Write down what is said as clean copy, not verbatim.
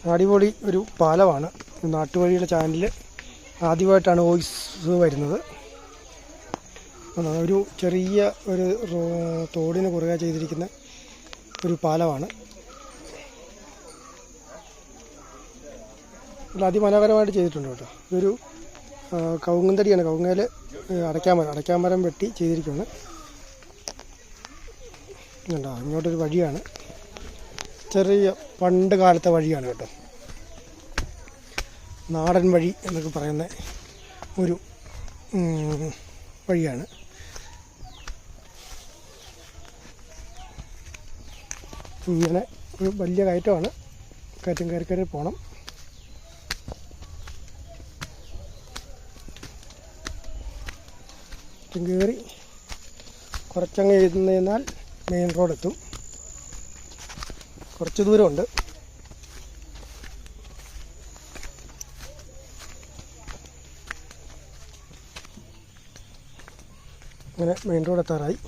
അടിപൊളി ഒരു പാലമാണ്. നാട്ടുവഴിയുടെ ചാനലിൽ ആദ്യമായിട്ടാണ് വോയിസ് വരുന്നത്. ഒരു ചെറിയ ഒരു തോടിന് കുറുകെ ചെയ്തിരിക്കുന്ന ഒരു പാലമാണ്. അതിമനോഹരമായിട്ട് ചെയ്തിട്ടുണ്ട് കേട്ടോ. ഇതൊരു കവുങ്ങുംതടിയാണ്. കവുങ്ങയിൽ അടയ്ക്കാമരം വെട്ടി ചെയ്തിരിക്കുകയാണ്. കണ്ടോ, ഇങ്ങോട്ടൊരു വഴിയാണ്. ചെറിയ പണ്ട് കാലത്തെ വഴിയാണ് കേട്ടോ. നാടൻ വഴി എന്നൊക്കെ പറയുന്ന ഒരു വഴിയാണ്. ഇങ്ങനെ ഒരു വലിയ കയറ്റമാണ്. കയറ്റം കയറി പോകണം. കയറി കുറച്ചങ്ങ് ഇരുന്നാൽ മെയിൻ റോഡ് എത്തും. കുറച്ച് ദൂരമുണ്ട്. അങ്ങനെ മെയിൻ റോഡ് എത്താറായി.